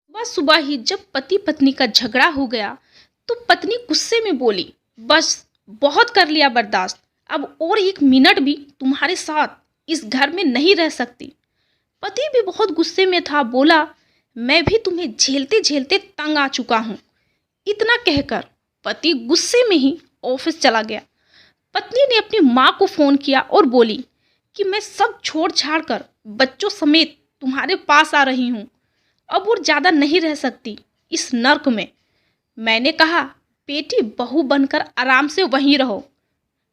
सुबह सुबह ही जब पति पत्नी का झगड़ा हो गया तो पत्नी गुस्से में बोली, बस बहुत कर लिया बर्दाश्त। अब और एक मिनट भी तुम्हारे साथ इस घर में नहीं रह सकती। पति भी बहुत गुस्से में था, बोला, मैं भी तुम्हें झेलते झेलते तंग आ चुका हूँ। इतना कहकर पति गुस्से में ही ऑफिस चला गया। पत्नी ने अपनी माँ को फ़ोन किया और बोली कि मैं सब छोड़ छाड़ कर बच्चों समेत तुम्हारे पास आ रही हूँ। अब और ज़्यादा नहीं रह सकती इस नर्क में। मैंने कहा, बेटी बहू बनकर आराम से वहीं रहो।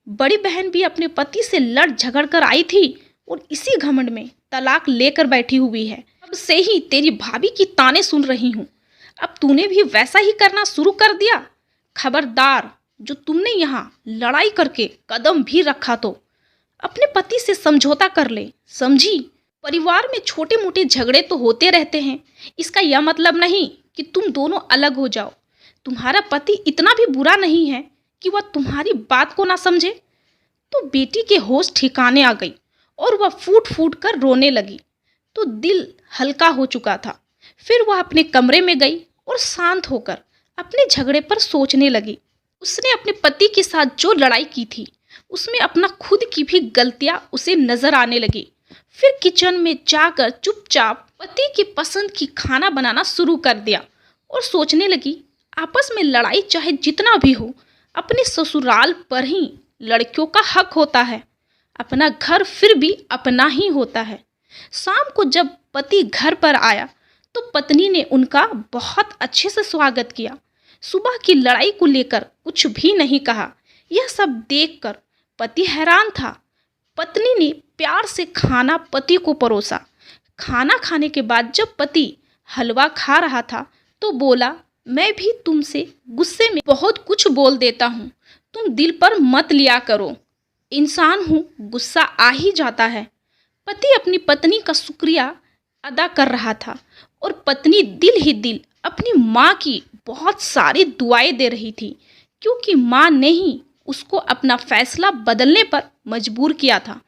बड़ी बहन भी अपने पति से लड़ झगड़ कर आई थी और इसी घमंड में तलाक लेकर बैठी हुई है। अब से ही तेरी भाभी की ताने सुन रही हूँ। अब तूने भी वैसा ही करना शुरू कर दिया। खबरदार, जो तुमने यहाँ लड़ाई करके कदम भी रखा तो अपने पति से समझौता कर ले, समझी। परिवार में छोटे मोटे झगड़े तो होते रहते हैं, इसका यह मतलब नहीं कि तुम दोनों अलग हो जाओ। तुम्हारा पति इतना भी बुरा नहीं है कि वह तुम्हारी बात को ना समझे। तो बेटी के होश ठिकाने आ गई और वह फूट फूट कर रोने लगी तो दिल हल्का हो चुका था। फिर वह अपने कमरे में गई और शांत होकर अपने झगड़े पर सोचने लगी। उसने अपने पति के साथ जो लड़ाई की थी उसमें अपना खुद की भी गलतियां उसे नजर आने लगी। फिर किचन में जाकर चुपचाप पति की पसंद की खाना बनाना शुरू कर दिया और सोचने लगी, आपस में लड़ाई चाहे जितना भी हो, अपने ससुराल पर ही लड़कियों का हक होता है। अपना घर फिर भी अपना ही होता है। शाम को जब पति घर पर आया तो पत्नी ने उनका बहुत अच्छे से स्वागत किया। सुबह की लड़ाई को लेकर कुछ भी नहीं कहा। यह सब देखकर पति हैरान था। पत्नी ने प्यार से खाना पति को परोसा। खाना खाने के बाद जब पति हलवा खा रहा था तो बोला, मैं भी तुमसे गुस्से में बहुत कुछ बोल देता हूँ, तुम दिल पर मत लिया करो। इंसान हूँ, गुस्सा आ ही जाता है। पति अपनी पत्नी का शुक्रिया अदा कर रहा था और पत्नी दिल ही दिल अपनी माँ की बहुत सारी दुआएं दे रही थी, क्योंकि माँ ने ही उसको अपना फैसला बदलने पर मजबूर किया था।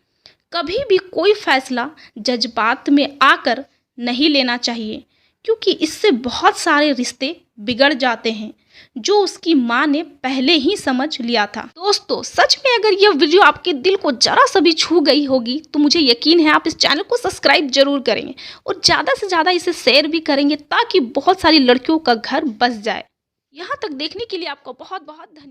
कभी भी कोई फैसला जज्बात में आकर नहीं लेना चाहिए, क्योंकि इससे बहुत सारे रिश्ते बिगड़ जाते हैं, जो उसकी माँ ने पहले ही समझ लिया था। दोस्तों, सच में अगर यह वीडियो आपके दिल को जरा सा भी छू गई होगी तो मुझे यकीन है आप इस चैनल को सब्सक्राइब जरूर करेंगे और ज़्यादा से ज़्यादा इसे शेयर भी करेंगे, ताकि बहुत सारी लड़कियों का घर बस जाए। यहाँ तक देखने के लिए आपको बहुत बहुत धन्यवाद।